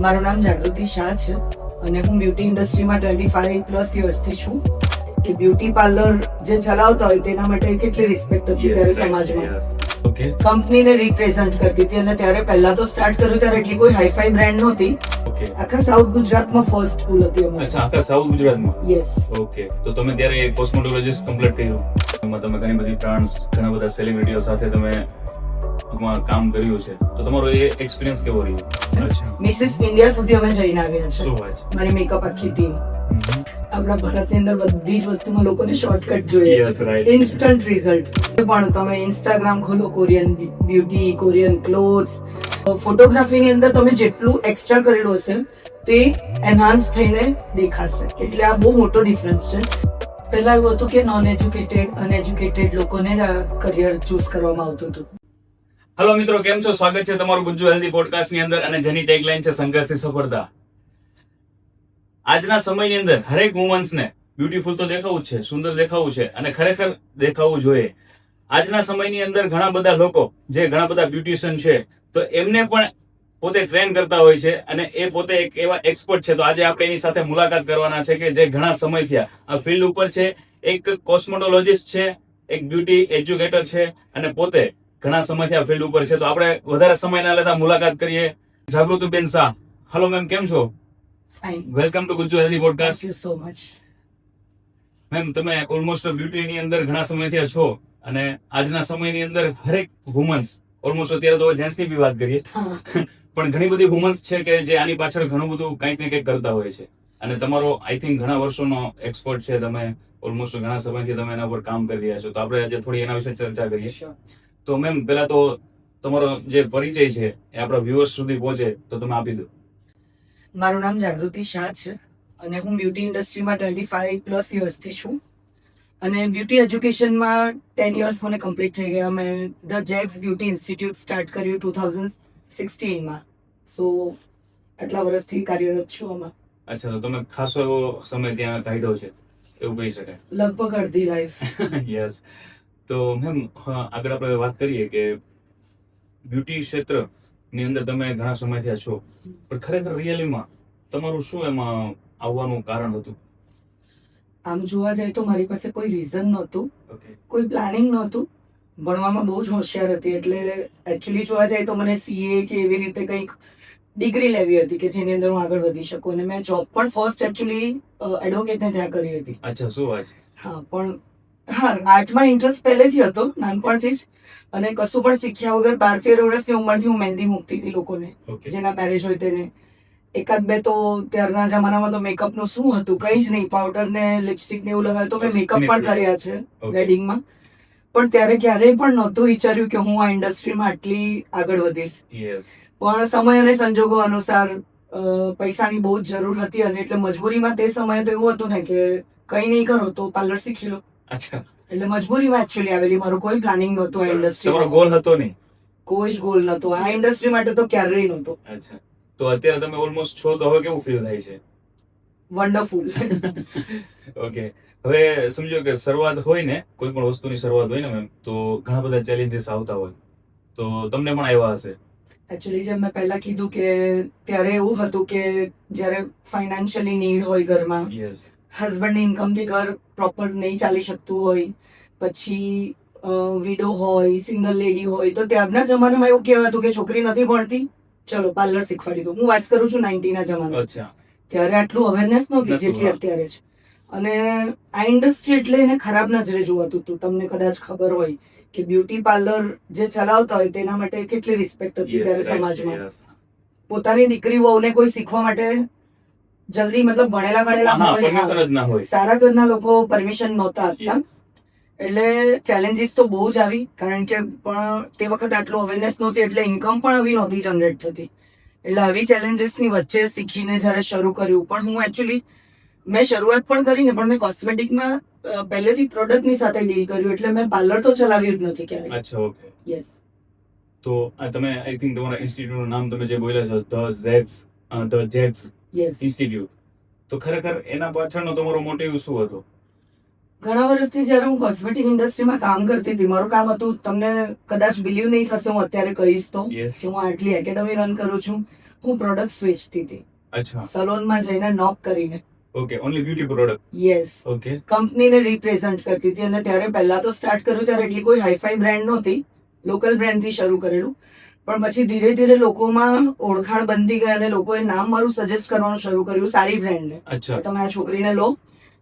મારું નામ જાગૃતિ શાહ છે અને હું બ્યુટી ઇન્ડસ્ટ્રીમાં 25+ યર્સથી છું. કે બ્યુટી પાર્લર જે ચલાવતા હોય તેના માટે કેટલી રિસ્પેક્ટ હતી ત્યારે સમાજમાં. કંપનીને રિપ્રેઝન્ટ કરતી હતી અને ત્યારે પહેલા તો સ્ટાર્ટ કર્યું ત્યારે એટલી કોઈ હાઈફાઈ બ્રાન્ડ નહોતી. આખા સાઉથ ગુજરાતમાં ફર્સ્ટ સ્કૂલ હતી અમારી. અચ્છા, આખા સાઉથ ગુજરાતમાં? યસ. ઓકે, તો તમે ત્યારે કોસ્મેટોલોજીસ્ટ કમ્પ્લીટ કર્યું, એમાં તમે ઘણી બધી બ્રાન્ડ્સ, ઘણા બધા સેલિબ્રિટીઓ સાથે તમે કામ કર્યું છે, તો તમારો એ એક્સપિરિયન્સ કેવો રહ્યો? અચ્છા, મિસિસ ઇન્ડિયા સુધી અમે જઈને આવ્યા છે. શું વાત છે? મારી મેકઅપ આખી ટીમ. આપણા ભારતની અંદર બધી જ વસ્તુમાં લોકોને શોર્ટકટ જોઈએ છે, ઇન્સ્ટન્ટ રિઝલ્ટ. પણ તમે ઇન્સ્ટાગ્રામ ખોલો, કોરિયન બ્યુટી, કોરિયન ક્લોથ્સ, ફોટોગ્રાફીની અંદર તમે જેટલું એક્સ્ટ્રા કરેલું હશે તે એનહાન્સ થઈને દેખાશે. એટલે આ બહુ મોટો ડિફરન્સ છે. પહેલા એવું હતું કે નોન એજ્યુકેટેડ, અનએજ્યુકેટેડ લોકોને જ આ કરિયર ચૂઝ કરવામાં આવતું હતું. હેલો મિત્રો, કેમ છો? સ્વાગત છે તમારું ગુજ્જુ હેલ્ધી પોડકાસ્ટ ની અંદર, અને જેની ટેગલાઇન છે સંઘર્ષથી સફળતા. આજના સમયની અંદર હરેક વુમન્સ ને બ્યુટીફુલ તો દેખાવું છે, સુંદર દેખાવું છે, અને ખરેખર દેખાવું જોઈએ. આજના સમયની અંદર ઘણા બધા લોકો જે ઘણા બધા બ્યુટિશિયન છે, તો એમને પણ પોતે ટ્રેન કરતા હોય છે, અને એ પોતે એક એવા એક્સપર્ટ છે. તો આજે આપણે એની સાથે મુલાકાત કરવાના છે કે જે ઘણા સમયથી આ ફિલ્ડ ઉપર છે, એક કોસ્મેટોલોજીસ્ટ છે, એક બ્યુટી એજ્યુકેટર છે, અને પોતે ઘણા સમયથી આ ફિલ્ડ ઉપર છે. તો આપણે વધારે સમય ના લેતા મુલાકાત કરીએ. જાગૃતિબેન શાહ, હેલો મેમ, કેમ છો? Fine. Welcome to Gujju healthy podcast. Thank you so much. Ma'am, તમે ઓલમોસ્ટ બ્યુટીની અંદર ઘણા સમયથી છો, અને આજના સમયની અંદર હરેક વુમન્સ, ઓલમોસ્ટ અત્યારે તો જેન્ટ્સની બી વાત કરીએ, પણ ઘણી બધી વુમન્સ છે કે જે આની પાછળ ઘણું બધું કંઈક ને કંઈક કરતા હોય છે. અને તમારો આઈ થિંક ઘણા વર્ષોનો એક્સપર્ટ છે, તમે ઓલમોસ્ટ ઘણા સમયથી તમે એના પર કામ કરી રહ્યા છો. તો આપણે આજે થોડી એના વિશે ચર્ચા કરીએ. તો મેમ, પહેલા તો તમારો જે પરિચય છે એ આપણા વ્યુઅર્સ સુધી પહોંચે તો તમે આપી દો. મારું નામ જાગૃતિ શાહ છે અને હું બ્યુટી ઇન્ડસ્ટ્રીમાં 25+ યર્સથી છું. અને બ્યુટી એજ્યુકેશનમાં 10 યર્સ મને કમ્પ્લીટ થઈ ગયા. મેં the jacks beauty institute start કર્યું 2016માં. સો આટલા વર્ષથી કાર્યરત છું આમાં. અચ્છા, તો તમે ખાસો એવો સમય ત્યાં કાઢ્યો છે, એવું કહી શકાય. લગભગ અડધી લાઈફ. યસ. તો મેમ, આગળ આપણે વાત કરીએ કે બ્યુટી ક્ષેત્ર ની અંદર તમે ઘણા સમયથી છો, પણ ખરેખર રિયલીમાં તમારું શું એમાં આવવાનું કારણ હતું? આમ જોવા જાય તો મારી પાસે કોઈ રીઝન નહોતું, ઓકે, કોઈ પ્લાનિંગ નહોતું. ભણવામાં બહુ જ હોશિયાર હતી, એટલે એકચ્યુઅલી જોવા જાય તો મને સીએ કે એવી રીતે કંઈક ડિગ્રી લેવી હતી કે જેની અંદર હું આગળ વધી શકું. અને મેં જોબ પણ ફર્સ્ટ એકચ્યુઅલી એડવોકેટને ત્યાં કરી હતી. અચ્છા, શું વાત છે? હા, પણ હા, આર્ટમાં ઇન્ટરેસ્ટ પહેલેથી હતો, નાનપણથી જ. અને કશું પણ શીખ્યા વગર 12-13 વર્ષની ઉંમરથી હું મહેંદી મૂકતી હતી લોકોને, ઓકે, જેના મેરેજ હોય તેને. એકાદ બે તો ત્યારના જમાનામાં તો મેકઅપનું શું હતું, કંઈ જ નહીં, પાવડર ને લિપસ્ટિક ને એવું લગાવ્યું. તો મેં મેકઅપ પણ કર્યા છે વેડિંગમાં. પણ ત્યારે ક્યારેય પણ નહોતું વિચાર્યું કે હું આ ઇન્ડસ્ટ્રીમાં આટલી આગળ વધીશ. યસ. પણ સમય અને સંજોગો અનુસાર પૈસાની બહુ જ જરૂર હતી, અને એટલે મજબૂરીમાં તે સમયે તો એવું હતું ને કે કંઈ નહીં કરો તો પાર્લર શીખી લો. અચ્છા, એટલે મજબૂરીમાં એકચ્યુઅલી આવેલી. મારું કોઈ પ્લાનિંગ નહોતું આ ઇન્ડસ્ટ્રીમાં. તમારો ગોલ હતો નહીં? કોઈ જ ગોલ નહોતો આ ઇન્ડસ્ટ્રી માટે, તો ક્યારેય નહોતો. અચ્છા, તો અત્યારે તમે ઓલમોસ્ટ છો, તો હવે કેવું ફીલ થાય છે? વન્ડરફુલ. ઓકે, હવે સમજો કે શરૂઆત હોય ને, કોઈ પણ વસ્તુની શરૂઆત હોય ને મેમ, તો ઘણા બધા ચેલેન્જીસ આવતા હોય, તો તમને પણ આવ્યા હશે? એકચ્યુઅલી જેમ મેં પહેલા કીધું કે ત્યારે એવું હતું કે જ્યારે ફાઇનાન્શિયલી નીડ હોય ઘરમાં, યસ, હસબન્ડની ઇન્કમથી ઘર પ્રોપર નહીં ચાલી શકતું હોય, પછી વિડો હોય, સિંગલ લેડી હોય, તો ત્યારના જમાનામાં એવું કહેવાતું કે છોકરી નથી ભણતી, ચલો પાર્લર શીખવાડી દો. હું વાત કરું છું 90ના જમાના. અચ્છા, ત્યારે આટલું અવેરનેસ નહોતી જેટલી અત્યારે છે. અને આ ઇન્ડસ્ટ્રી એટલે એને ખરાબ નજરે જોવાતું હતું. તમને કદાચ ખબર હોય કે બ્યુટી પાર્લર જે ચલાવતા હોય તેના માટે કેટલી રિસ્પેક્ટ હતી ત્યારે સમાજમાં. પોતાની દીકરી વહુને કોઈ શીખવા માટે જલ્દી, મતલબ ભણેલા ગણેલા પરમિશન જ ના હોય, સારા ઘરના લોકો પરમિશન નહોતા આપતા. એટલે ચેલેન્જીસ તો બહુ જ આવી, કારણ કે પણ તે વખત આટલું અવેરનેસ નહોતી, એટલે ઇન્કમ પણ આવી નહોતી જનરેટ થતી. એટલે આવી ચેલેન્જીસની વચ્ચે શીખીને જ્યારે શરૂ કર્યું. પણ હું એકચ્યુઅલી મેં શરૂઆત પણ કરીને, પણ મેં કોસ્મેટિકમાં પહેલેથી પ્રોડક્ટની સાથે ડીલ કર્યું, એટલે મેં પાર્લર તો ચલાવ્યું જ નથી ક્યારેય. અચ્છા, ઓકે. યસ. તો તમે આઈ થિંક તમારા ઇન્સ્ટિટ્યૂટનું નામ તમે જે બોલ્યા છો, ધ જેક્સ યસ. ઇન્સ્ટિટ્યૂટ, તો ખરેખર એના પાછળનો તમારો મોટિવ શું હતો? ઘણા વર્ષથી જ્યારે હું કોસ્મેટિક ઇન્ડસ્ટ્રીમાં કામ કરતી હતી, મારું કામ હતું, તમને કદાચ બિલીવ નહીં થશે હું અત્યારે કહીશ તો, કે હું આટલી એકેડમી રન કરું છું, હું પ્રોડક્ટ વેચતી હતી અચ્છા, સલોનમાં જઈને નોક કરીને. Okay, only beauty product. Yes, okay, કંપનીને રિપ્રેઝન્ટ કરતી હતી. અને ત્યારે પહેલા તો સ્ટાર્ટ કર્યું ત્યારે એટલી કોઈ હાઈફાઈ બ્રાન્ડ નહોતી, લોકલ બ્રાન્ડથી શરૂ કરેલું. પણ પછી ધીરે ધીરે લોકોમાં ઓળખાણ બનતી ગઈ અને લોકોએ નામ મારું સજેસ્ટ કરવાનું શરૂ કર્યું સારી બ્રાન્ડને. અચ્છા, તમે આ છોકરીને લો,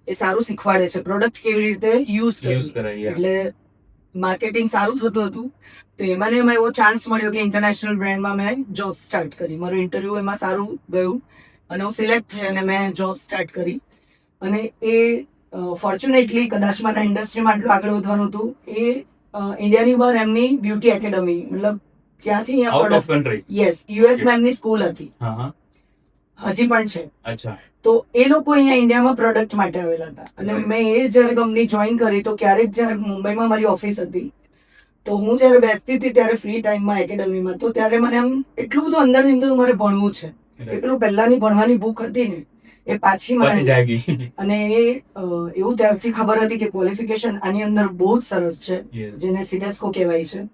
એ સારું શીખવાડે છે, પ્રોડક્ટ કેવી રીતે યુઝ યુઝ કરવી. કરાય. એટલે માર્કેટિંગ સારું થતું હતું. તો એમાં ને એમાં એવો ચાન્સ મળ્યો કે ઇન્ટરનેશનલ બ્રાન્ડમાં મેં જોબ સ્ટાર્ટ કરી. મારું ઇન્ટરવ્યુ એમાં સારું ગયું અને હું સિલેક્ટ થઈ અને મેં જોબ સ્ટાર્ટ કરી. અને એ ફોર્ચ્યુનેટલી કદાચ મારા ઇન્ડસ્ટ્રીમાં આટલું આગળ વધવાનું હતું. એ ઇન્ડિયાની બહાર એમની બ્યુટી એકેડમી, મતલબ ત્યાંથી આઉટ ઓફ કન્ટ્રી. યસ, યુએસમાં એમની સ્કૂલ હતી, હા હા, હજી પણ છે. અચ્છા, તો એ લોકો અહીંયા ઇન્ડિયામાં પ્રોડક્ટ માટે આવેલા હતા. અને મેં એ જ્યારે કંપની જોઈન કરી તો ક્યારેક જ્યારે મુંબઈમાં મારી ઓફિસ હતી તો હું જ્યારે બેસતી હતી ત્યારે ફ્રી ટાઈમમાં એકેડમીમાં, તો ત્યારે મને આમ એટલું બધું અંદર થયું મારે ભણવું છે. એ પેલું પહેલાની ભણવાની ભૂખ હતી ને એ પાછી મને જાગી. અને એ એવું ત્યારથી ખબર હતી કે ક્વોલિફિકેશન આની અંદર બહુ જ સરસ છે, જેને સિડેસ્કો કહેવાય છે.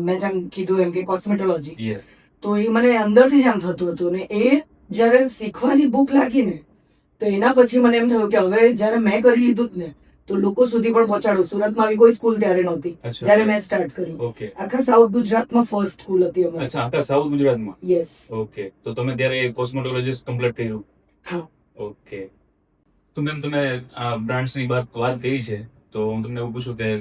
મેં જેમ કીધું એમ કે કોસ્મેટોલોજી. યસ, તો એ મને અંદરથી જ આમ થતું હતું. ને એ જ્યારે શીખવાની ભૂખ લાગી ને તો એના પછી મને એમ થયું કે હવે જ્યારે મેં કરી લીધું જ ને તો લોકો સુધી પણ પહોંચાડું. સુરતમાં આવી કોઈ સ્કૂલ ત્યારે નહોતી જ્યારે મેં સ્ટાર્ટ કર્યું. ઓકે, આખા સાઉથ ગુજરાતમાં ફર્સ્ટ સ્કૂલ હતી અમારી. અચ્છા, આખા સાઉથ ગુજરાતમાં. યસ, ઓકે, તો તમે ત્યારે કોસ્મેટોલોજીસ્ટ કમ્પ્લીટ કર્યું. હા. ઓકે, તો મેમ તમે આ બ્રાન્ડ્સની વાત કરી છે, તો હું તમને એવું પૂછું કે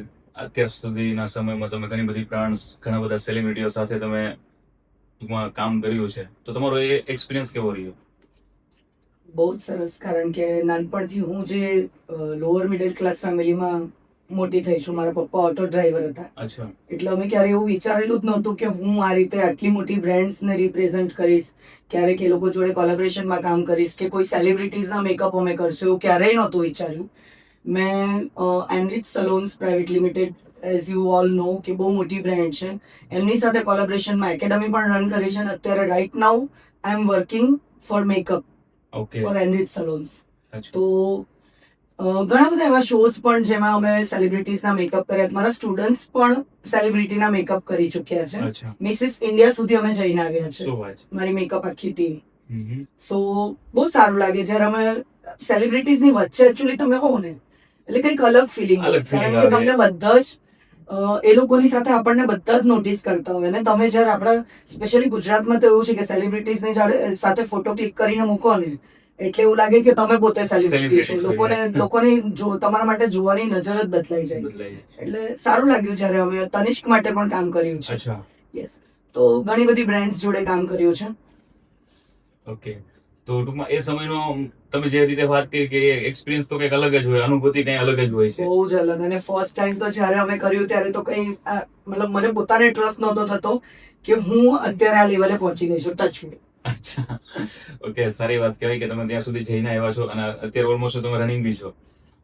અત્યાર સુધીના સમયમાં તમે ઘણી બધી બ્રાન્ડ્સ, ઘણા બધા સેલિબ્રિટીઓ સાથે તમે ટૂંકમાં કામ કર્યું છે, તો તમારો એ એક્સપિરિયન્સ કેવો રહ્યો? બહુ જ સરસ. કારણ કે નાનપણથી હું જે લોઅર મિડલ ક્લાસ ફેમિલીમાં મોટી થઈ છું. મારા પપ્પા ઓટો ડ્રાઈવર હતા. અચ્છા, એટલે અમે ક્યારે એવું વિચારેલું જ નહોતું કે હું આ રીતે આટલી મોટી બ્રાન્ડ્સને રિપ્રેઝન્ટ કરીશ, ક્યારેક એ લોકો જોડે કોલેબોરેશનમાં કામ કરીશ કે કોઈ સેલિબ્રિટીઝના મેકઅપ અમે કરશું, એવું ક્યારેય નહોતું વિચાર્યું. મેં Enrich salons private limited, as you all know, કે બહુ મોટી બ્રાન્ડ છે, એમની સાથે કોલેબોરેશનમાં એકેડમી પણ રન કરી છે. અને અત્યારે right now I am working for makeup okay, for Enrich salons. અચ્છા, તો ઘણા બધા એવા શોઝ પણ જેમાં અમે સેલિબ્રિટીઝના મેકઅપ કર્યા. મારા સ્ટુડન્ટ્સ પણ સેલિબ્રિટીના મેકઅપ કરી ચૂક્યા છે. અચ્છા, મિસિસ ઇન્ડિયા સુધી અમે જઈને આવ્યા છે, શું વાત છે. મારી મેકઅપ આખી ટીમ. હમ, સો બહુ સારું લાગે જ્યારે અમે સેલિબ્રિટીઝની વચ્ચે એકચ્યુઅલી તમે હો ને, એટલે કંઈક અલગ ફિલિંગ હોય. અલગ feeling કારણ કે આવે. તમને બધા જ એ લોકોની સાથે આપણને બધા જ નોટિસ કરતા હોય. અને તમે જ્યારે આપણા સ્પેશિયલી ગુજરાતમાં તો એવું છે કે સેલિબ્રિટીઝની સાથે ફોટો ક્લિક કરીને મૂકો ને એટલે એવું લાગે કે તમે પોતે સેલિબ્રિટી છો. લોકોની તમારા માટે જોવાની નજર જ બદલાઈ જાય. બદલાઈ જાય. એટલે સારું લાગ્યું જ્યારે અમે તનિષ્ક માટે પણ કામ કર્યું છે. અચ્છા, યસ, તો ઘણી બધી બ્રાન્ડ્સ જોડે કામ કર્યું છે. ઓકે, તો ટૂંકમાં એ સમયનો તમે જે રીતે વાત કરી કે એક્સપિરિયન્સ તો કંઈક અલગ જ હોય, અનુભૂતિ કંઈ અલગ જ હોય છે. બહુ જ અલગ. અને ફર્સ્ટ ટાઈમ તો જ્યારે અમે કર્યું ત્યારે તો કઈ મતલબ મને પોતાને ટ્રસ્ટ નહોતો થતો કે હું અત્યારે આ લેવલે પહોંચી ગઈ છું. Touch wood. અચ્છા, ઓકે, સારી વાત કહેવાય કે તમે ત્યાં સુધી જઈને આવ્યા છો અને અત્યારે ઓલમોસ્ટ તમે રનિંગ બી છો.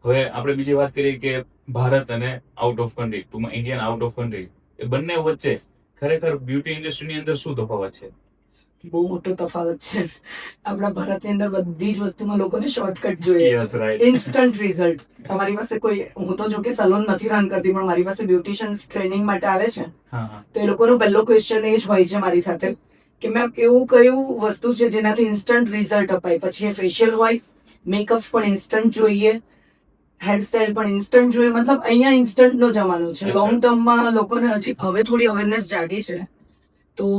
હવે આપણે બીજી વાત કરીએ કે ભારત અને આઉટ ઓફ કન્ટ્રી, ટૂંકમાં ઇન્ડિયા આઉટ ઓફ કન્ટ્રી, એ બંને વચ્ચે ખરેખર બ્યુટી ઇન્ડસ્ટ્રીની અંદર શું તફાવત છે? બહુ મોટો તફાવત છે. આપણા ભારતની અંદર બધી જ વસ્તુમાં લોકોને શોર્ટકટ જોઈએ Yes, છે, right. Instant result. તમારી પાસે કોઈ, હું તો જો કે સલોન નથી રન કરતી, પણ મારી પાસે બ્યુટિશિયન્સ ટ્રેનિંગ માટે આવે છે, હા હા, તો એ લોકોનો પહેલો ક્વેશ્ચન એ જ હોય છે મારી સાથે કે મેમ એવું કયું વસ્તુ છે જેનાથી ઇન્સ્ટન્ટ રિઝલ્ટ અપાય. પછી એ ફેશિયલ હોય, મેકઅપ પણ ઇન્સ્ટન્ટ જોઈએ, હેરસ્ટાઇલ પણ ઇન્સ્ટન્ટ જોઈએ. મતલબ અહીંયા ઇન્સ્ટન્ટ નો જમાનો છે. અચ્છા. લોંગ ટર્મમાં લોકોને હજી હવે થોડી અવેરનેસ જાગી છે. તો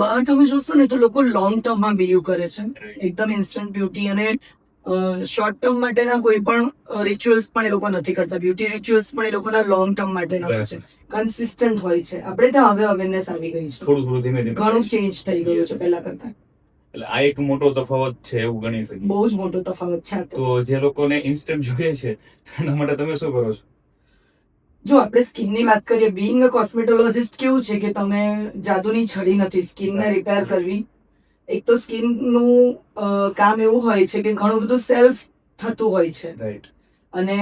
બહાર તમે જોશો ને તો લોકો લોંગ ટર્મમાં બિલીવ કરે છે, એકદમ ઇન્સ્ટન્ટ બ્યુટી. અને શોર્ટ ટર્મ માટેના કોઈ પણ રિચ્યુઅલ્સ પણ એ લોકો નથી કરતા. બ્યુટી રિચ્યુઅલ્સ પણ એ લોકોના લોંગ ટર્મ માટેના હોય છે, કન્સિસ્ટન્ટ હોય છે. આપણે ત્યાં હવે અવેરનેસ આવી ગઈ છે, થોડું થોડું ધીમે ધીમે ઘણું ચેન્જ થઈ ગયું છે પહેલા કરતા. એટલે આ એક મોટો તફાવત છે એવું ગણી શકીએ. બહુ જ મોટો તફાવત છે આ તો. તો જે લોકોને ઇન્સ્ટન્ટ જોઈએ છે એના માટે તમે શું કરો છો? જો આપણે સ્કિનની વાત કરીએ, બીઈંગ અ કોસ્મેટોલોજિસ્ટ કેવું છે કે તમે જાદુની છડી નથી સ્કિનને રિપેર કરવી. એક તો સ્કિનનું કામ એવું હોય છે કે ઘણું બધું સેલ્ફ થતું હોય છે. રાઈટ. અને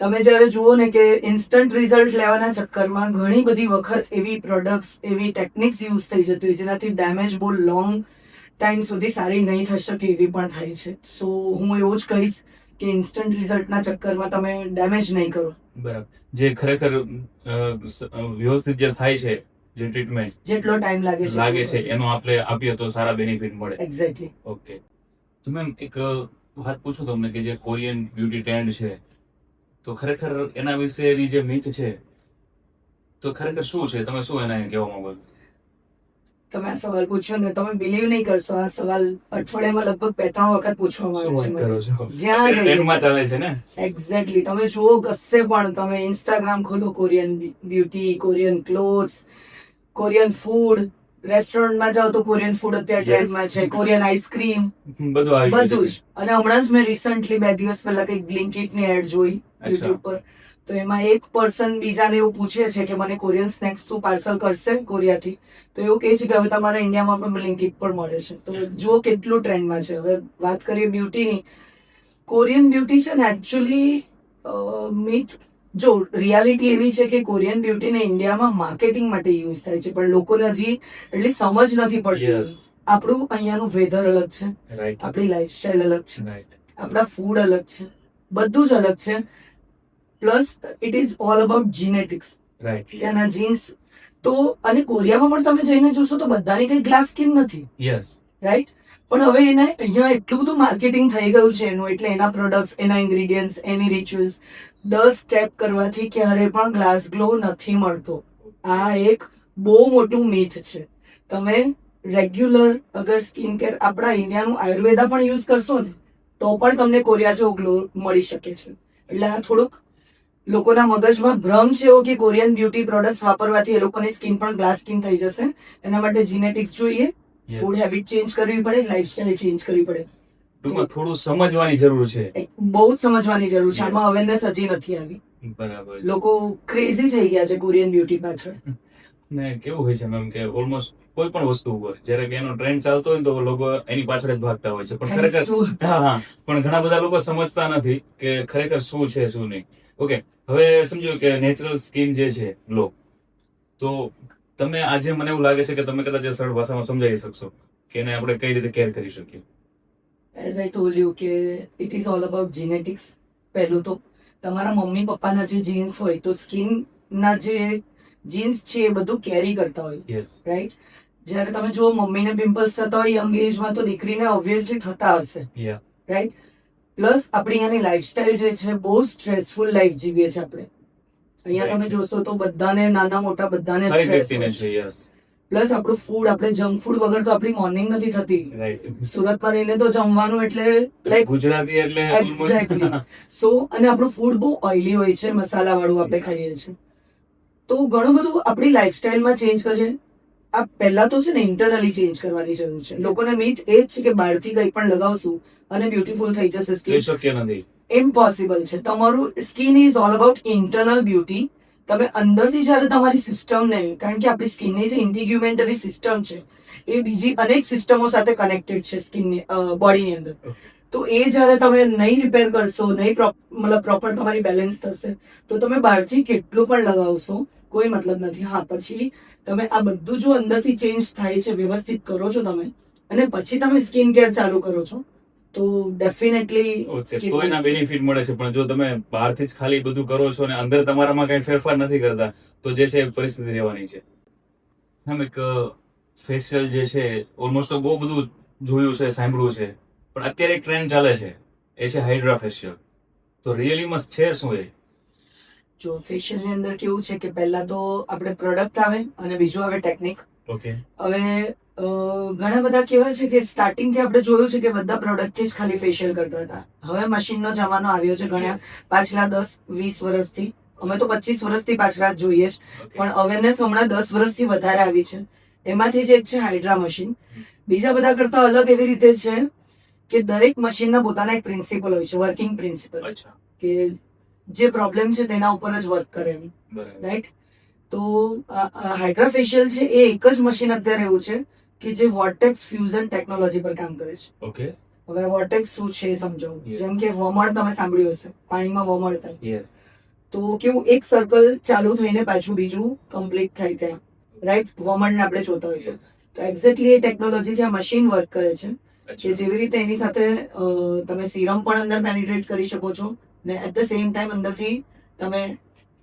તમે જ્યારે જુઓ ને કે ઇન્સ્ટન્ટ રિઝલ્ટ લેવાના ચક્કરમાં ઘણી બધી વખત એવી પ્રોડક્ટ્સ, એવી ટેકનિક્સ યુઝ થઈ જતી હોય જેનાથી ડેમેજ બહુ લોંગ ટાઈમ સુધી સારી નહીં થઈ શકે એવી પણ થાય છે. સો હું એવું જ કહીશ કે ઇન્સ્ટન્ટ રિઝલ્ટના ચક્કરમાં તમે ડેમેજ નહીં કરો. બરાબર. જે ખરેખર વ્યવસ્થિત જે થાય છે જે ટ્રીટમેન્ટ જેટલો ટાઈમ લાગે છે એનો આપણે આપીએ તો સારા બેનિફિટ મળે. એક્ઝેક્ટલી. ઓકે, તો મેમ એક વાત પૂછું તમને કે જે કોરિયન બ્યુટી ટ્રેન્ડ છે તો ખરેખર એના વિશેની જે મિથ છે તો ખરેખર શું છે, તમે શું એના કહેવા માંગો છો? તમે આ સવાલ પૂછ્યો ને, તમે બિલીવ નહીં કરશો, આ સવાલ અઠવાડિયામાં લગભગ 2-3 વખત પૂછવામાં આવે છે મને. જ્યાં ટ્રેન્ડમાં ચાલે છે ને. એક્ઝેક્ટલી. તમે જુઓ કશે પણ, તમે ઇન્સ્ટાગ્રામ ખોલો, Korean beauty, Korean clothes, Korean food, રેસ્ટોરન્ટમાં જાઓ તો કોરિયન ફૂડ અત્યારે ટ્રેન્ડમાં છે, કોરિયન આઈસ્ક્રીમ, બધું જ. અને હમણાં જ મેં રિસન્ટલી 2 દિવસ પહેલા કંઈક બ્લિંકિટ ની એડ જોઈ યુટ્યુબ પર, તો એમાં એક પર્સન બીજાને એવું પૂછે છે કે મને કોરિયન સ્નેક્સ તું પાર્સલ કરશે કોરિયાથી, તો એવું કહે છે કે હવે તમારા ઇન્ડિયામાં પણ બ્લિંકિટ પર મળે છે. તો જુઓ કેટલું ટ્રેન્ડમાં છે. હવે વાત કરીએ બ્યુટીની, કોરિયન બ્યુટી છે ને એકચ્યુઅલી મિથ, જો રિયાલિટી એવી છે કે કોરિયન બ્યુટીને ઇન્ડિયામાં માર્કેટિંગ માટે યુઝ થાય છે, પણ લોકોને હજી એટલી સમજ નથી પડતી. આપણું અહીંયાનું વેધર અલગ છે, આપણી લાઈફસ્ટાઈલ અલગ છે, આપણા ફૂડ અલગ છે, બધું જ અલગ છે. Plus it is all about genetics. ત્યાંના જીન્સ તો, અને કોરિયામાં પણ તમે જઈને જોશો તો બધાની કઈ ગ્લાસ સ્કિન નથી, રાઈટ? પણ હવે એને અહીંયા એટલું બધું માર્કેટિંગ થઈ ગયું છે એનું, એટલે એના પ્રોડક્ટ્સ, એના ઇન્ગ્રેડિયન્ટ્સ, એની રિચ્યુઅલ્સ, 10 સ્ટેપ કરવાથી ક્યારે પણ ગ્લાસ ગ્લો નથી મળતો. આ એક બહુ મોટું મિથ છે. તમે રેગ્યુલર અગર સ્કિન કેર, આપણા ઇન્ડિયાનું આયુર્વેદા પણ યુઝ કરશો ને તો પણ તમને કોરિયા જેવો ગ્લો મળી શકે છે. એટલે આ થોડુંક લોકોના મગજમાં ભ્રમ છે એવો કે કોરિયન બ્યુટી પ્રોડક્ટ્સ વાપરવાથી એ લોકોની સ્કિન પણ ગ્લાસ સ્કિન થઈ જશે. એના માટે જીનેટિક્સ જોઈએ, ફૂડ હેબિટ ચેન્જ કરવી પડે, લાઈફસ્ટાઈલ ચેન્જ કરવી પડે. ટૂંકમાં થોડું સમજવાની જરૂર છે, બહુ જ સમજવાની જરૂર છે. આમાં અવેરનેસ હજી નથી આવી. બરાબર. લોકો ક્રેઝી થઈ ગયા છે કોરિયન બ્યુટી પાછળ. ને કેવું હોય છે મેમ કે ઓલમોસ્ટ કોઈ પણ વસ્તુ ઉપર જ્યારે કે એનો ટ્રેન્ડ ચાલતો હોય તો લોકો એની પાછળ જ ભાગતા હોય છે, પણ ખરેખર પણ ઘણા બધા લોકો સમજતા નથી કે ખરેખર શું છે શું નહીં. ઓકે, હવે સમજો કે નેચરલ સ્કિન જે છે ગ્લો, તો તમે આજે મને એવું લાગે છે કે તમે કદાચ સરળ ભાષામાં સમજાવી શકશો કે એને આપણે કઈ રીતે કેર કરી શકીએ. એઝ આઈ ટોલ્ડ યુ કે it is all about genetics. પહેલું તો તમારા મમ્મી પપ્પાના જે જીન્સ હોય, તો સ્કિનના જે જીન્સ છે એ બધું કેરી કરતા હોય, રાઈટ? જ્યારે તમે જો મમ્મીને પિમ્પલ્સ થતા હોય યંગ એજમાં, તો દીકરીને ઓબ્વિયસલી થતા હશે, રાઈટ? પ્લસ આપણી અહીંયાની લાઈફસ્ટાઈલ જે છે, બહુ સ્ટ્રેસફુલ લાઈફ જીવીએ છીએ આપણે. અહીંયા તમે જોશો તો બધાને, નાના મોટા બધાને સ્ટ્રેસ હોય. પ્લસ આપણું ફૂડ, આપણે જંક ફૂડ વગર તો આપણી મોર્નિંગ નથી થતી. સુરતમાં રહીને તો જમવાનું એટલે લાઈક ગુજરાતી એટલે એક્ઝેક્ટલી. સો, અને આપણું ફૂડ બહુ ઓઇલી હોય છે, મસાલા વાળું આપણે ખાઈએ છીએ. તો ઘણું બધું આપણી લાઈફસ્ટાઈલમાં ચેન્જ કરીએ. આ પહેલા તો છે ને ઇન્ટરનલી ચેન્જ કરવાની જરૂર છે. લોકોને મિથ એ જ છે કે બહારથી કંઈ પણ લગાવશું અને બ્યુટીફુલ થઈ જશે સ્કિન. શક્ય નથી, ઇમ્પોસિબલ છે. તમારું skin is all about internal beauty. તમે અંદરથી જ્યારે તમારી સિસ્ટમને, કારણ કે આપણી સ્કિનની જે ઇન્ટિગ્યુમેન્ટરી સિસ્ટમ છે એ બીજી અનેક સિસ્ટમો સાથે કનેક્ટેડ છે સ્કિનની, બોડીની અંદર. તો એ જ્યારે તમે નહીં રિપેર કરશો, નહીં મતલબ પ્રોપર તમારી બેલેન્સ થશે, તો તમે બહારથી કેટલું પણ લગાવશો કોઈ મતલબ નથી. હા, પછી તમે આ બધું જો અંદરથી ચેન્જ થાય છે, વ્યવસ્થિત કરો છો તમે, અને પછી તમે સ્કિન કેર ચાલુ કરો છો, તો ડેફિનેટલી તો એના બેનિફિટ મળે છે. પણ જો તમે બહારથી જ ખાલી બધું કરો છો અને અંદર તમારામાં કઈ ફેરફાર નથી કરતા, તો જે છે એ પરિસ્થિતિ રહેવાની છે. આમ એક ફેશિયલ જે છે, ઓલમોસ્ટ બહુ બધું જોયું છે, સાંભળ્યું છે, પણ અત્યારે એક ટ્રેન્ડ ચાલે છે, એ છે હાઇડ્રા ફેશિયલ. તો રિયલીમાં છે શું એ? જો ફેશિયલ ની અંદર કેવું છે કે પહેલા તો આપણે પ્રોડક્ટ આવે અને બીજું આવે ટેકનિક. ઓકે. હવે ઘણા બધા કહેવાય છે કે સ્ટાર્ટિંગ થી આપણે જોયું છે કે બધા પ્રોડક્ટ થી જ ખાલી ફેશિયલ કરતા હતા. હવે મશીનનો જમાનો આવ્યો છે. ઘણા પાછલા 10-20 વર્ષથી, અમે તો 25 વર્ષથી પાછલા જ જોઈએ છે, પણ અવેરનેસ હમણાં 10 વર્ષથી વધારે આવી છે. એમાંથી જ એક છે હાઇડ્રા મશીન. બીજા બધા કરતા અલગ એવી રીતે છે કે દરેક મશીનના પોતાના એક પ્રિન્સિપલ હોય છે, વર્કિંગ પ્રિન્સિપલ, કે જે પ્રોબ્લેમ છે તેના ઉપર જ વર્ક કરે, રાઈટ? તો હાઇડ્રા ફેશિયલ છે એ એક જ મશીન અત્યારે એવું છે કે જે વોર્ટેક્સ ફ્યુઝન ટેકનોલોજી પર કામ કરે છે. ઓકે. હવે વોર્ટેક્સ શું છે એ સમજાવું. જેમ કે વમળ તમે સાંભળ્યું હશે, પાણીમાં વમળ થાય, તો કેવું એક સર્કલ ચાલુ થઈને પાછું બીજું કમ્પ્લીટ થાય ત્યાં, રાઈટ? વમળને આપણે જોતા હોય તો એક્ઝેક્ટલી એ ટેકનોલોજીથી આ મશીન વર્ક કરે છે કે જેવી રીતે એની સાથે તમે સીરમ પણ અંદર પેનિટ્રેટ કરી શકો છો, ને એટ ધ સેમ ટાઈમ અંદરથી તમે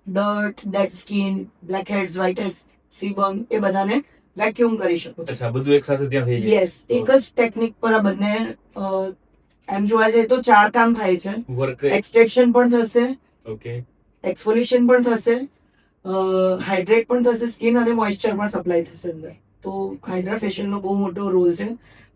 dirt, dead skin, blackheads, whiteheads sebum એ બધાને વેક્યુમ કરી શકો છો. અચ્છા, બધું એક સાથે ત્યાં થઈ જાય. યસ, એક જ ટેકનિક પર આ બંને એમ જોવા જઈએ તો 4 કામ થાય છે. વર્ક. એક્સટ્રેક્શન પણ થશે, ઓકે. એક્સફોલિએશન પણ થશે, હાઇડ્રેટ પણ થશે સ્કિન, અને મોઇશ્ચર પણ સપ્લાય થશે અંદર. તો હાઇડ્રા ફેશિયલ નો બહુ મોટો રોલ છે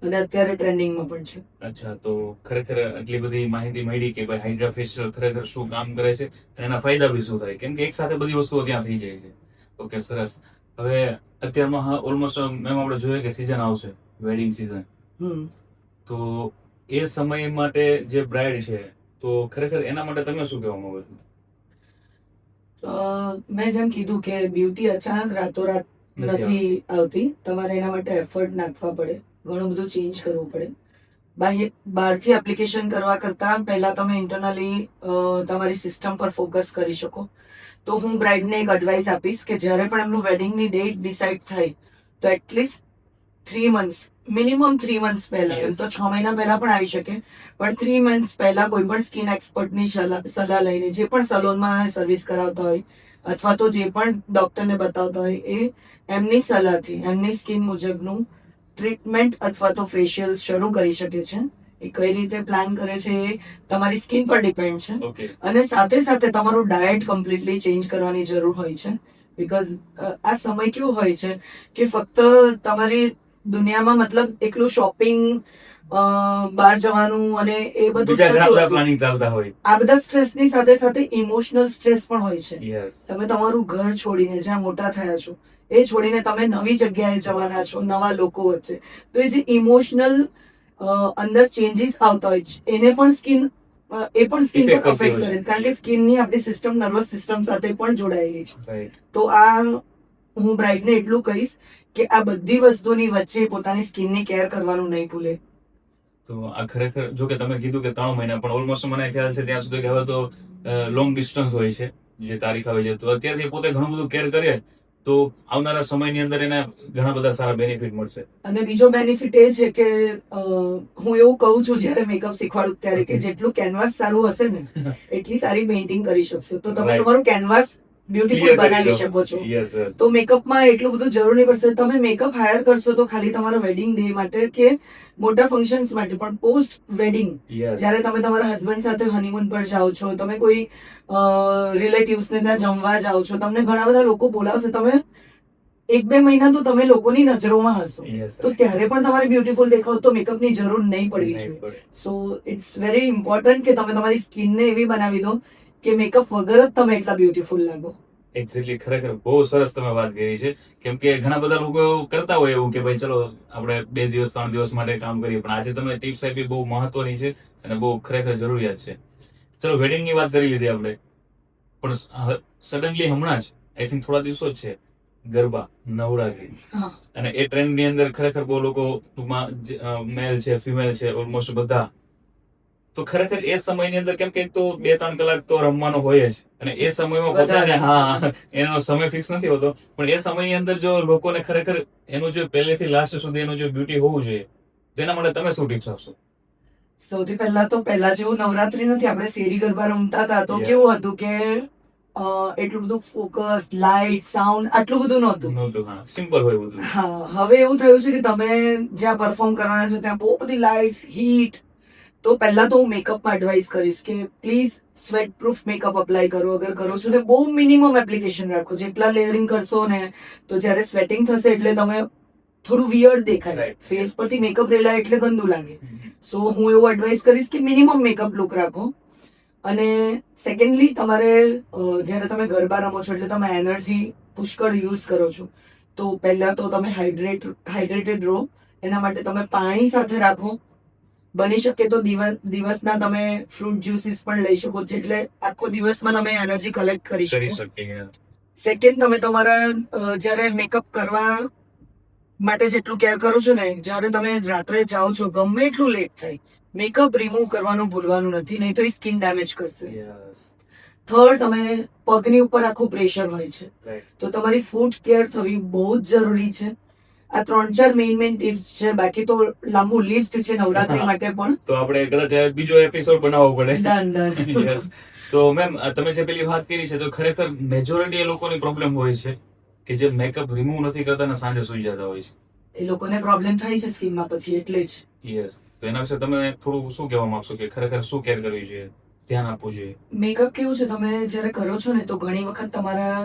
અને અત્યારે ટ્રેન્ડિંગમાં પણ છે. અચ્છા, તો ખરેખર આટલી બધી માહિતી મળી કે ભાઈ હાઇડ્રા ફેશિયલ ખરેખર શું કામ કરે છે અને એના ફાયદા બી શું થાય, કેમ કે એક સાથે બધી વસ્તુઓ ત્યાં થઈ જાય છે. ઓકે, સરસ. હવે અત્યારમાં ઓલમોસ્ટ મેમ આપણે જોઈએ કે સીઝન આવશે, વેડિંગ સીઝન. તો એ સમય માટે જે બ્રાઇડ છે, તો ખરેખર એના માટે તમે શું કહેવા માંગો છો? મેં જેમ કીધું કે બ્યુટી અચાનક રાતોરાત નથી આવતી. તમારે એના માટે એફર્ટ નાખવા પડે, ઘણું બધું ચેન્જ કરવું પડે. બહારથી એપ્લિકેશન કરવા કરતા પહેલા તમે ઇન્ટરનલી તમારી સિસ્ટમ પર ફોકસ કરી શકો. તો હું બ્રાઇડને એક એડવાઇસ આપીશ કે જ્યારે પણ એમનું વેડિંગની ડેટ ડિસાઇડ થાય તો એટલીસ્ટ 3 months, મિનિમમ 3 months પહેલા, એમ તો 6 મહિના પહેલા પણ આવી શકે, પણ 3 months પહેલા કોઈ પણ સ્કિન એક્સપર્ટની સલાહ લઈને, જે પણ સલોનમાં સર્વિસ કરાવતા હોય અથવા તો જે પણ ડોક્ટરને બતાવતા હોય, એ એમની સલાહથી એમની સ્કિન મુજબનું ટ્રીટમેન્ટ અથવા તો ફેશિયલ શરૂ કરી શકે છે. એ કઈ રીતે પ્લાન કરે છે એ તમારી સ્કિન પર ડિપેન્ડ છે. ઓકે. અને સાથે સાથે તમારું ડાયટ કમ્પ્લીટલી ચેન્જ કરવાની જરૂર હોય છે. બીકોઝ આ સમય કેવો હોય છે કે ફક્ત તમારી દુનિયામાં મતલબ એકલું શોપિંગ, બહાર જવાનું અને એ બધું બીજા ઘણા બધા નથી હોતું. પ્લાનિંગ ચાલતા હોય. આ બધા સ્ટ્રેસની સાથે સાથે ઇમોશનલ સ્ટ્રેસ પણ હોય છે. યસ. તમે તમારું ઘર છોડીને જ્યાં મોટા થયા છો એ છોડીને તમે નવી જગ્યાએ જવાના છો, નવા લોકો વચ્ચે. તો એ જે ઇમોશનલ અંદર ચેન્જીસ આવતા હોય છે એને પણ સ્કિન Effect પર કરતી અફેક્ટ હોય કરે છે. છે. કારણ કે સ્કિનની આપણી સિસ્ટમ નર્વસ સિસ્ટમ સાથે પણ જોડાયેલી છે. Right. તો આ હું બ્રાઇડને એટલું કહીશ કે આ બધી વસ્તુની વચ્ચે પોતાની સ્કિનની કેર કરવાનું નહીં ભૂલે. તો આ ખરેખર, જો કે તમે કીધું કે 3 મહિના, પણ ઓલમોસ્ટ મને ખ્યાલ છે ત્યાં સુધી કે હવે તો લોંગ ડિસ્ટન્સ હોય છે, જે તારીખ આવે છે. તો અત્યારથી પોતે ઘણું બધું કેર કરીએ તો આવનારા સમયની અંદર એને ઘણા બધા સારા બેનિફિટ મળશે. અને બીજો બેનિફિટ એ છે કે હું એવું કહું છું જ્યારે મેકઅપ શીખવાડું ત્યારે કે જેટલું કેનવાસ સારું હશે ને એટલી સારી પેઇન્ટિંગ કરી શકશો. તો તમે Right. તમારું કેનવાસ બ્યુટીફુલ Clear કરી બનાવી દો. શકો છો. Yes, yes. તો મેકઅપમાં એટલું બધું જરૂર નહીં પડશે. તમે મેકઅપ હાયર કરશો તો ખાલી તમારા વેડિંગ ડે માટે કે મોટા ફંક્શન્સ માટે, પણ પોસ્ટ વેડિંગ Yes. જ્યારે તમે તમારા હસબન્ડ સાથે હનીમૂન પર જાઓ છો, તમે કોઈ રિલેટિવ્સ ને ત્યાં જમવા જાઓ છો, તમને ઘણા બધા લોકો બોલાવશે, તમે 1-2 મહિના તો તમે લોકોની નજરોમાં હશો. Yes, તો ત્યારે પણ તમારે બ્યુટીફુલ દેખાવ તો મેકઅપની જરૂર નહીં પડવી નહીં જોઈએ. પડે. સો ઇટ્સ વેરી ઇમ્પોર્ટન્ટ કે તમે તમારી સ્કિનને એવી બનાવી દો કે મેકઅપ વગર જ તમે એટલા બ્યુટીફુલ લાગો. એક્ઝેક્ટલી, ખરેખર બહુ સરસ તમે વાત કરી છે. કેમ કે ઘણા બધા લોકો એવું કરતા હોય એવું કે ભાઈ ચલો આપણે 2 દિવસ 3 દિવસ માટે કામ કરીએ, પણ આજે તમે ટિપ્સ આપી બહુ મહત્વની છે અને બહુ ખરેખર જરૂરિયાત છે. ચલો, વેડિંગ ની વાત કરી લીધી આપણે, પણ સડનલી હમણાં જ આઈ થિંક થોડા દિવસો જ છે ગરબા, નવરાત્રી, હા. અને એ ટ્રેન્ડ ની અંદર ખરેખર બહુ લોકો ટૂંકમાં મેલ છે, ફિમેલ છે, ઓલમોસ્ટ બધા. તો ખરેખર એ સમયની અંદર કેમ કે એક તો 2-3 કલાક તો રમવાનો હોય જ, અને એ સમયમાં વધારે. પોતાને, હા, એનો સમય ફિક્સ નથી હોતો, પણ એ સમયની અંદર જો લોકોને ખરેખર એનું જે પહેલેથી લાસ્ટ સુધી એનું જે બ્યુટી હોવું જોઈએ, તેના માટે તમે શું ટિપ્સ આપશો? સૌથી પહેલા તો પહેલા જેવું નવરાત્રી નથી. આપણે શેરી ગરબા રમતા હતા તો Yeah. કેવું હતું કે એટલું બધું ફોકસ, લાઇટ, સાઉન્ડ આટલું બધું નહોતું. હા, સિમ્પલ હોય બધું. હા, હવે એવું થયું છે કે તમે જ્યાં પરફોર્મ કરવાના છો ત્યાં બહુ બધી લાઇટ્સ, હીટ. તો પહેલા તો હું મેકઅપમાં એડવાઇસ કરીશ કે please sweat proof makeup apply કરો. અગર કરો છો ને બહુ મિનિમમ એપ્લિકેશન રાખો. જેટલા લેયરિંગ કરશો ને તો જ્યારે સ્વેટિંગ થશે એટલે તમે થોડું વિયર્ડ દેખાય. Right. ફેસ પરથી મેકઅપ રેલાય એટલે ગંદુ લાગે. સો હું એવું એડવાઇસ કરીશ કે મિનિમમ મેકઅપ લુક રાખો. અને સેકન્ડલી તમારે જ્યારે તમે ગરબા રમો છો એટલે તમે એનર્જી પુષ્કળ યુઝ કરો છો, તો પહેલા તો તમે હાઇડ્રેટેડ રહો. એના માટે તમે પાણી સાથે રાખો. બની શકે તો દિવસના તમે ફ્રૂટ જ્યુસીસ પણ લઈ શકો છો, એટલે આખો દિવસમાં તમે એનર્જી કલેક્ટ કરી શકો. શકીએ. સેકન્ડ, તમે તમારા જ્યારે મેકઅપ કરવા માટે જેટલું કેર કરો છો ને, જ્યારે તમે રાત્રે જાઓ છો ગમે એટલું લેટ થાય, મેકઅપ રિમૂવ કરવાનું ભૂલવાનું નથી, નહીં તો એ સ્કિન ડેમેજ કરશે. Yes. થર્ડ, તમે પગની ઉપર આખું પ્રેશર હોય છે, Right. તો તમારી ફૂટ કેર થવી બહુ જ જરૂરી છે. આ 3-4 મેઇન ટિપ્સ છે. બાકી તો લાંબુ લિસ્ટ છે નવરાત્રી માટે પણ. તો આપણે કદાચ બીજો એપિસોડ બનાવવો પડે. ડન. Yes. તો મેમ, તમે જે પેલી વાત કરી છે તો ખરેખર મેજોરિટી એ લોકોની પ્રોબ્લેમ હોય છે કે જે મેકઅપ રિમૂવ નથી કરતા ને સાંજે સુઈ જતા હોય છે. એ લોકોને પ્રોબ્લેમ થાય છે સ્કિનમાં પછી, એટલે જ. યસ. તો એના વિશે તમે થોડું શું કહેવા માંગશો કે ખરેખર શું કેર કરવી જોઈએ, ધ્યાન આપવું જોઈએ? મેકઅપ કેવું છે, તમે જ્યારે કરો છો ને તો ઘણી વખત તમારા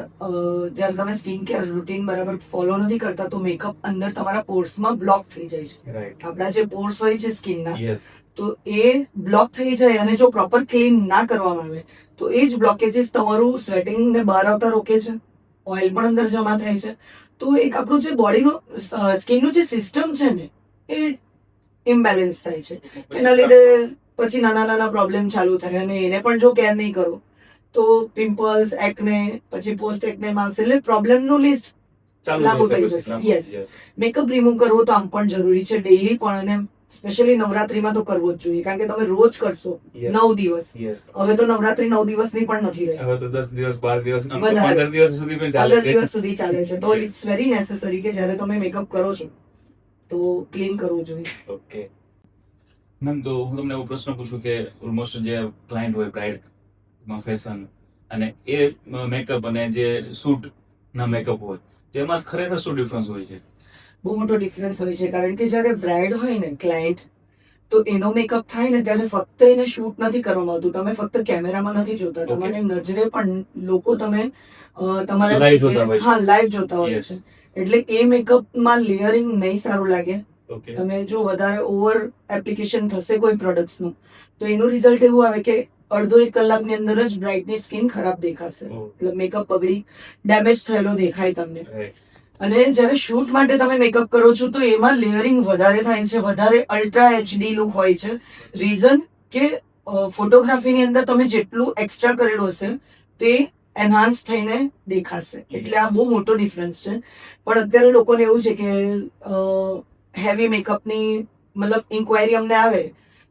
જ્યારે તમે સ્કિન કેર રૂટીન બરાબર ફોલો નથી કરતા તો મેકઅપ અંદર તમારા પોર્સમાં બ્લોક થઈ જાય છે. રાઈટ. આપણા જે પોર્સ હોય છે સ્કિનના, યસ. તો એ બ્લોક થઈ જાય અને જો પ્રોપર ક્લીન ના કરવામાં આવે તો એ જ બ્લોકેજીસ તમારું સ્વેટિંગ ને બહાર આવતા રોકે છે, ઓઇલ પણ અંદર જમા થાય છે. તો એક આપણું જે બોડીનું સ્કિનનું જે સિસ્ટમ છે ને એ ઇમ્બેલેન્સ થાય છે. એના લીધે પછી નાના નાના પ્રોબ્લેમ ચાલુ થાય અને એને પણ જો કેર નહીં કરો તો પિમ્પલ્સ, એકને, પછી પોસ્ટ એકને માર્ક્સ, એટલે પ્રોબ્લેમનું લિસ્ટ લાંબુ થઈ જશે. યસ. મેકઅપ રિમૂવ કરવો તો આમ પણ જરૂરી છે ડેઈલી પણ, અને સ્પેશિયલી નવરાત્રીમાં તો કરવો જ જોઈએ, કારણ કે તમે રોજ કરશો 9 દિવસ. હવે તો નવરાત્રી 9 દિવસની પણ નથી રહી, હવે તો 10 દિવસ 12 દિવસ વધારે. 15 દિવસ સુધી પણ ચાલે 15 છે. દિવસ સુધી ચાલે છે. તો ઇટ્સ વેરી નેસેસરી કે જ્યારે તમે મેકઅપ કરો છો તો ક્લીન કરવું જોઈએ. ઓકે મેમ, તો હું તમને એવો પ્રશ્ન પૂછું કે ઓલમોસ્ટ જે ક્લાયન્ટ હોય બ્રાઇડ માં ફેશન અને એ મેકઅપ અને જે શૂટ ના મેકઅપ હોય, જેમાં ખરેખર શું ડિફરન્સ હોય છે? બહુ મોટો ડિફરન્સ હોય છે, કારણ કે જ્યારે બ્રાઇડ હોય ને ક્લાયન્ટ, તો એનો મેકઅપ થાય ને ત્યારે ફક્ત એને શૂટ નથી કરવામાં આવતું. તમે ફક્ત કેમેરામાં નથી જોતા, Okay. તમારી નજરે પણ લોકો તમે તમારા Live જોતા હોય છે. હા લાઈવ જોતા હોય Yes. છે. એટલે એ મેકઅપમાં લેયરિંગ નહીં સારું લાગે. ઓકે. તમે જો વધારે ઓવર એપ્લિકેશન થશે કોઈ પ્રોડક્ટ્સનું તો એનું રિઝલ્ટ એવું આવે કે અડધો 1 કલાકની અંદર જ બ્રાઇટની સ્કિન ખરાબ દેખાશે, Oh. એટલે મેકઅપ બગડી ડેમેજ થયેલો દેખાય તમને. Right. અને જ્યારે શૂટ માટે તમે મેકઅપ કરો છો તો એમાં લેયરિંગ વધારે થાય છે, વધારે અલ્ટ્રા એચડી લુક હોય છે. રીઝન કે ફોટોગ્રાફીની અંદર તમે જેટલું એક્સ્ટ્રા કરેલું હશે તે એનહાન્સ થઈને દેખાશે. એટલે આ બહુ મોટો ડિફરન્સ છે. પણ અત્યારે લોકોને એવું છે કે હેવી મેકઅપની મતલબ ઇન્ક્વાયરી અમને આવે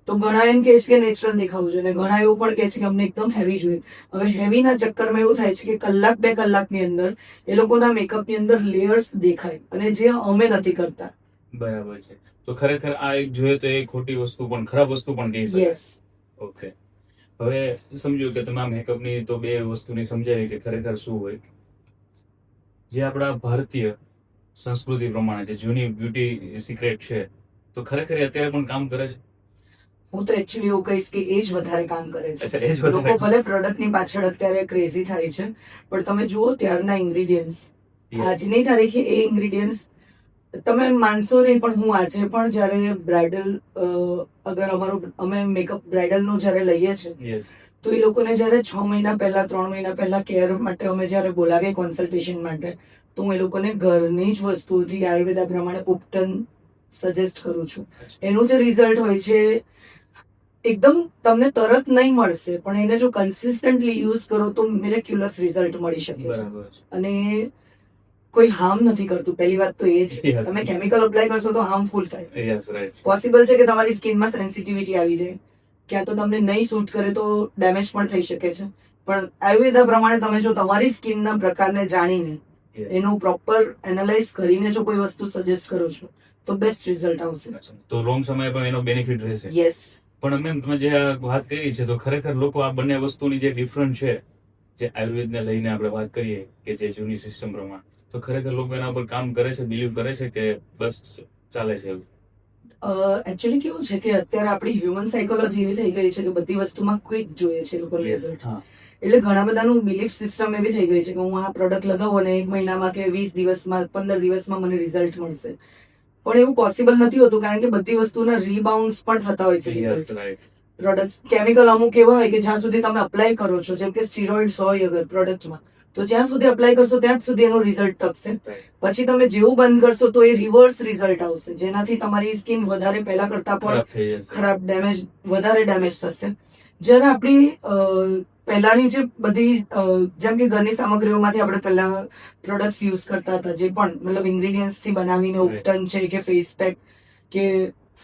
તો ઘણા એમ કહે છે કે નેચરલ દેખાવું જોઈએ, અને ઘણા એવું પણ કહે છે કે અમને એકદમ હેવી જોઈએ. હવે હેવીના ચક્કરમાં એવું થાય છે કે કલાક 2 કલાકની અંદર એ લોકોના મેકઅપની અંદર લેયર્સ દેખાય, અને જે અમે નથી કરતા. બરાબર છે. તો ખરેખર આ એક જોઈએ તો એ ખોટી વસ્તુ પણ, ખરાબ વસ્તુ પણ કહી શકાય. યસ. ઓકે. હવે સમજ્યું કે તમે આ મેકઅપની તો બે વસ્તુની સમજાવી કે ખરેખર શું હોય. જે આપણા ભારતીય સંસ્કૃતિ પ્રમાણે જે જૂની બ્યુટી સિક્રેટ છે, તો ખરેખર એ અત્યારે પણ કામ કરે છે? હું તો એકચ્યુઅલી એવું કહીશ કે એ જ વધારે કામ કરે છે. અચ્છા, એ જ વધારે. લોકો ભલે પ્રોડક્ટની પાછળ અત્યારે ક્રેઝી થાય છે, પણ તમે જુઓ ત્યારના ઇન્ગ્રેડિયન્ટ્સ, Yes. આજની તારીખે એ ઇન્ગ્રેડિયન્ટ્સ તમે માનશો નહીં, પણ હું આજે પણ જ્યારે બ્રાઇડલ અગર અમે મેકઅપ બ્રાઇડલનું જ્યારે લઈએ છીએ Yes. તો એ લોકોને જ્યારે 6 મહિના પહેલા 3 મહિના પહેલા કેર માટે અમે જ્યારે બોલાવીએ કન્સલ્ટેશન માટે, તો હું એ લોકોને ઘરની જ વસ્તુઓથી આયુર્વેદા પ્રમાણે ઉપટન સજેસ્ટ કરું છું. એનું જે રિઝલ્ટ હોય છે એકદમ તમને તરત નહીં મળશે, પણ એને જો કન્સિસ્ટન્ટલી યુઝ કરો તો મિરેક્યુલસ રિઝલ્ટ મળી શકે છે. બરાબર છે. અને કોઈ હાર્મ નથી કરતું. પહેલી વાત તો એ જ. Yes. તમે કેમિકલ અપ્લાય કરશો તો હાર્મફુલ થાય. Yes, right. પોસિબલ છે કે તમારી સ્કિનમાં સેન્સિટિવિટી આવી જાય, ક્યાં તો તમને નહીં સૂટ કરે તો ડેમેજ પણ થઈ શકે છે. પણ આયુર્વેદા પ્રમાણે તમે જો તમારી સ્કિનના પ્રકારને જાણીને Yes. એનું પ્રોપર એનાલાઇઝ કરીને જો કોઈ વસ્તુ સજેસ્ટ કરો છો તો બેસ્ટ રિઝલ્ટ આવશે. તો લોંગ સમય પણ એનો બેનિફિટ રહેશે. યસ. પણ મેમ, તમે જે આ વાત કરી છે, તો ખરેખર લોકો આ બંને વસ્તુની જે ડિફરન્સ છે, જે આયુર્વેદને લઈને આપણે વાત કરીએ કે જે જૂની સિસ્ટમ પ્રમાણે, તો ખરેખર લોકો એના પર કામ કરે છે, બિલીવ કરે છે કે બસ ચાલે છે એવું? એકચ્યુઅલી કેવું છે કે અત્યારે આપણી હ્યુમન સાયકોલોજી એવી થઈ ગઈ છે કે બધી વસ્તુમાં ક્વિક જોઈએ છે લોકો રિઝલ્ટ. હા. એટલે ઘણા બધાનું બિલીફ સિસ્ટમ એવી થઈ ગઈ છે કે હું આ પ્રોડક્ટ લગાવું અને 1 મહિનામાં કે 20 દિવસમાં 15 દિવસમાં મને રિઝલ્ટ મળશે. પણ એવું પોસિબલ નથી હોતું, કારણ કે બધી વસ્તુના રીબાઉન્ડ્સ પણ થતા હોય છે. Yes, result right. Products chemical અમુક એવા હોય કે જ્યાં સુધી તમે અપ્લાય કરો છો, જેમ કે સ્ટીરોઇડ્સ હોય અગર પ્રોડક્ટમાં, તો જ્યાં સુધી અપ્લાય કરશો ત્યાં જ સુધી એનું રિઝલ્ટ ટકશે. Right. પછી તમે જેવું બંધ કરશો તો એ રિવર્સ રિઝલ્ટ આવશે, જેનાથી તમારી સ્કિન વધારે પહેલા કરતા પણ ખરાબ થઈ જશે. ખરાબ ડેમેજ વધારે ડેમેજ થશે. જ્યારે આપણી પહેલાની જે બધી જેમ કે ઘરની સામગ્રીઓમાંથી આપણે પહેલા પ્રોડક્ટ્સ યુઝ કરતા હતા, જે પણ મતલબ ઇન્ગ્રેડિયન્ટ્સ થી બનાવીને ઉપટન છે કે ફેસ પેક કે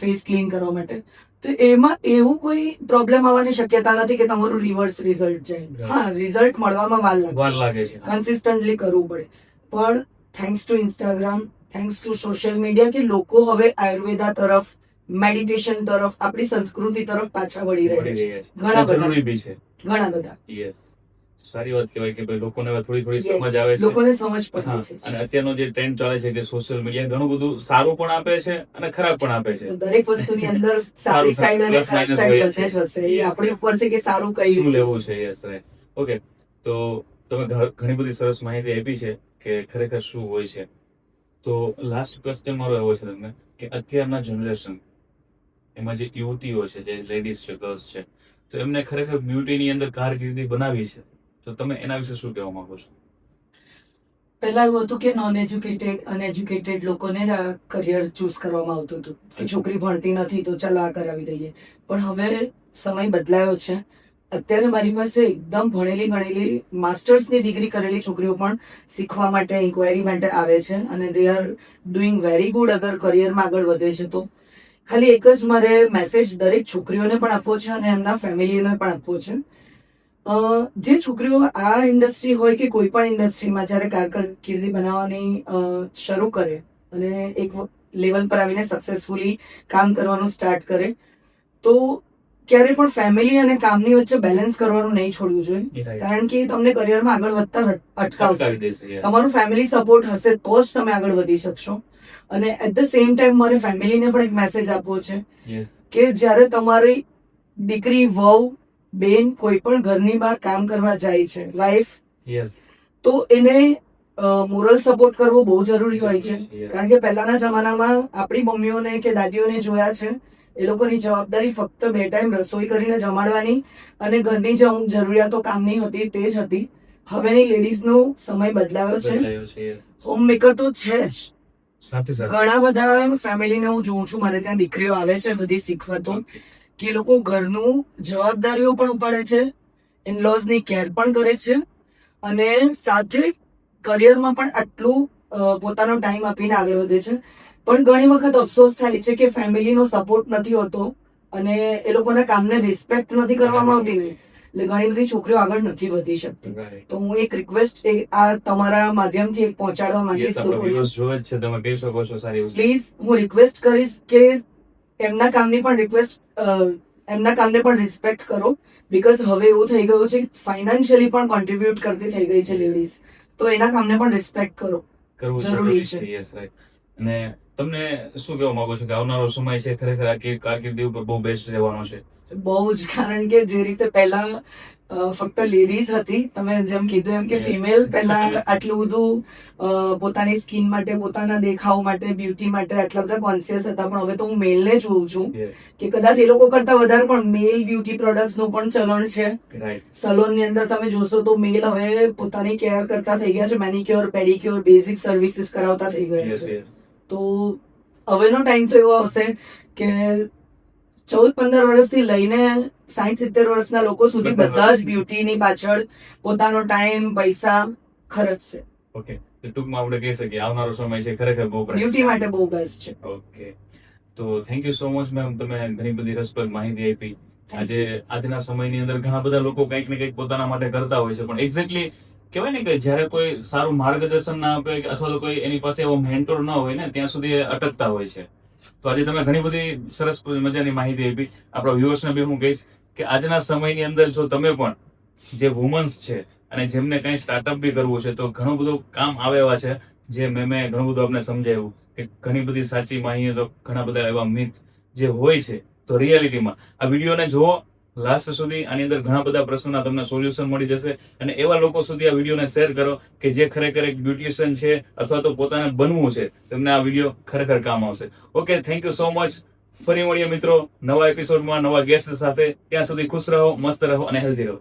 ફેસ ક્લીન કરવા માટે, તો એમાં એવું કોઈ પ્રોબ્લેમ આવવાની શક્યતા નથી કે તમારું રિવર્સ રિઝલ્ટ જાય. હા, રિઝલ્ટ મળવામાં વાર વાર લાગશે, લાગે છે. કન્સિસ્ટન્ટલી કરવું પડે. પણ thanks to Instagram, thanks to social media, કે લોકો હવે આયુર્વેદા તરફ, મેડિટેશન તરફ, આપણી સંસ્કૃતિ તરફ પાછા વળી રહ્યા છે. ઘણા બધા. જરૂરી બી છે. ઘણા બધા. યસ. સારી વાત કહેવાય કે ભાઈ લોકોને હવે થોડી Yes, સમજ આવે છે. લોકોને સમજ હા, પડતી થઈ અને છે. અત્યારનો જે ટ્રેન્ડ ચાલે છે કે સોશિયલ મીડિયા ઘણું બધું સારું પણ આપે છે અને ખરાબ પણ આપે છે. તો દરેક વસ્તુની અંદર સારી સારું સાઈડ અને plus ખરાબ minus સાઈડ હોય બંને છે. જ હશે. એ Yes, આપણી yes. ઉપર છે કે સારું કઈ શું રીતે. લેવું છે? Yes, right. ઓકે, તો તમે ઘણી બધી સરસ માહિતી આપી છે કે ખરેખર શું હોય છે. તો લાસ્ટ ક્વેશ્ચન મારો એવો છે તમને કે અત્યારના જનરેશન એમાં જે યુવતીઓ છે, જે લેડીઝ છે, ગર્લ્સ છે, તો એમને ખરેખર બ્યુટીની અંદર કારકિર્દી બનાવી છે, તો તમે એના વિશે શું કહેવા માંગો છો? પહેલા એવું હતું કે નોન એજ્યુકેટેડ અનએજ્યુકેટેડ લોકોને જ આ કરિયર ચૂઝ કરવામાં આવતું હતું કે છોકરી ભણતી નથી તો ચાલો આ કરાવી દઈએ. પણ હવે સમય બદલાયો છે. અત્યારે મારી પાસે એકદમ ભણેલી ગણેલી માસ્ટર્સની ડિગ્રી કરેલી છોકરીઓ પણ શીખવા માટે ઇન્ક્વાયરી માટે આવે છે અને they are doing very good. અગર કરિયરમાં આગળ વધે છે તો ખાલી એક જ મારે મેસેજ દરેક છોકરીઓને પણ આપવો છે અને એમના ફેમિલીને પણ આપવો છે. જે છોકરીઓ આ ઇન્ડસ્ટ્રી હોય કે કોઈ પણ ઇન્ડસ્ટ્રીમાં જ્યારે કારકિર્દી બનાવવાની શરૂ કરે અને એક લેવલ પર આવીને સક્સેસફુલી કામ કરવાનું સ્ટાર્ટ કરે તો ક્યારે પણ ફેમિલી અને કામની વચ્ચે બેલેન્સ કરવાનું નહીં છોડવું જોઈએ. કારણ કે તમને કરિયરમાં આગળ વધતા અટકાવશે. તમારું ફેમિલી સપોર્ટ હશે તો જ તમે આગળ વધી શકશો. અને એટ ધ સેમ ટાઈમ મારે ફેમિલીને પણ એક મેસેજ આપવો છે કે જ્યારે તમારી દીકરી, વહુ, બેન કોઈ પણ ઘરની બહાર કામ કરવા જાય છે, વાઇફ, તો એને મોરલ સપોર્ટ કરવો બહુ જરૂરી હોય છે. કારણ કે પહેલાના જમાનામાં આપણી મમ્મીઓને કે દાદીઓને જોયા છે, એ લોકોની જવાબદારી ફક્ત 2 ટાઈમ રસોઈ કરીને જમાડવાની અને ઘરની જે અમુક જરૂરિયાતો કામની હતી તે જ હતી. હવેની લેડીઝનો સમય બદલાયો છે. હોમ મેકર તો છે જ. ઘણા બધા ફેમિલીને હું જોઉં છું, મારે ત્યાં દીકરીઓ આવે છે બધી શીખવા તો કે એ લોકો ઘરનું જવાબદારીઓ પણ ઉપાડે છે, ઇનલોઝની કેર પણ કરે છે અને સાથે કરિયરમાં પણ આટલું પોતાનો ટાઈમ આપીને આગળ વધે છે. પણ ઘણી વખત અફસોસ થાય છે કે ફેમિલીનો સપોર્ટ નથી હોતો અને એ લોકોના કામને રિસ્પેક્ટ નથી કરવામાં આવતી ને એટલે ઘણી બધી છોકરીઓ આગળ નથી વધી શકતી. તો હું એક રિક્વેસ્ટ આ તમારા માધ્યમથી એક પહોંચાડવા માંગીશ લોકોને. પ્લીઝ હું રિક્વેસ્ટ કરીશ કે એમના કામને પણ રિસ્પેક્ટ કરો. બીકોઝ હવે એવું થઈ ગયું છે ફાઇનાન્શિયલી પણ કોન્ટ્રીબ્યુટ કરતી થઈ ગઈ છે લેડીઝ, તો એના કામને પણ રિસ્પેક્ટ કરો. જરૂરી છે. અને તમને શું કહેવા માંગો છો કે આવનારો સમય છે ખરેખર આ કારકિર્દી ઉપર બહુ બેસ્ટ રહેવાનો છે? બહુ જ. કારણ કે જે રીતે પહેલા ફક્ત લેડીઝ હતી, તમે જેમ કીધું એમ કે ફિમેલ પહેલા આટલું બધું પોતાની સ્કિન માટે, પોતાના દેખાવ માટે, બ્યુટી માટે આટલા બધા કોન્શિયસ હતા. પણ હવે તો હું મેલને જોઉં છું કે કદાચ એ લોકો કરતા વધારે પણ મેલ બ્યુટી પ્રોડક્ટ્સ નું પણ ચલણ છે. સલોન ની અંદર તમે જોશો તો મેલ હવે પોતાની કેર કરતા થઈ ગયા છે. મેનિક્યોર, પેડિક્યોર, બેઝિક સર્વિસીસ કરાવતા થઈ ગયા છે. તો હવેનો ટાઈમ તો એવો આવશે કે 14-15 વર્ષથી લઈને 60-70 વર્ષના લોકો સુધી બધા જ બ્યુટીની પાછળ પોતાનો ટાઈમ, પૈસા ખર્ચશે. ઓકે, ટૂંકમાં આપણે કહી શકીએ આવનારો સમય છે ખરેખર બહુ બ્યુટી માટે બહુ બેસ્ટ છે. ઓકે, તો thank you so much ma'am, તમે ઘણી બધી રસપ્રદ માહિતી આપી. આજના સમયની અંદર ઘણા બધા લોકો કંઈક ને કંઈક પોતાના માટે કરતા હોય છે, પણ એક્ઝેક્ટલી કહેવાય ને કે જ્યારે કોઈ સારું માર્ગદર્શન ના આપે અથવા તો કોઈ એની પાસે એવો મેન્ટોર ના હોય ને ત્યાં સુધી અટકતા હોય છે. તો આજે તમે ઘણી બધી સરસ મજાની માહિતી આપી. આપણા વ્યુઅર્સને બી હું કહીશ કે આજના સમયની અંદર જો તમે પણ જે વુમન્સ છે અને જેમને કંઈ સ્ટાર્ટઅપ બી કરવું છે તો ઘણું બધું કામ આવે એવા છે. જે મેં ઘણું બધું આપણે સમજાવ્યું કે ઘણી બધી સાચી માહિતી, તો ઘણા બધા એવા મિથ જે હોય છે, તો રિયાલિટીમાં આ વિડીયોને જુઓ લાસ્ટ સુધી. આની અંદર ઘણા બધા પ્રશ્નોના તમને સોલ્યુશન મળી જશે અને એવા લોકો સુધી આ વિડીયોને શેર કરો કે જે ખરેખર એક બ્યુટિશિયન છે અથવા તો પોતાને બનવું છે, તેમને આ વિડીયો ખરેખર કામ આવશે. Okay, thank you so much. ફરી મળીએ મિત્રો નવા એપિસોડમાં નવા ગેસ્ટ સાથે. ત્યાં સુધી ખુશ રહો, મસ્ત રહો અને હેલ્ધી રહો.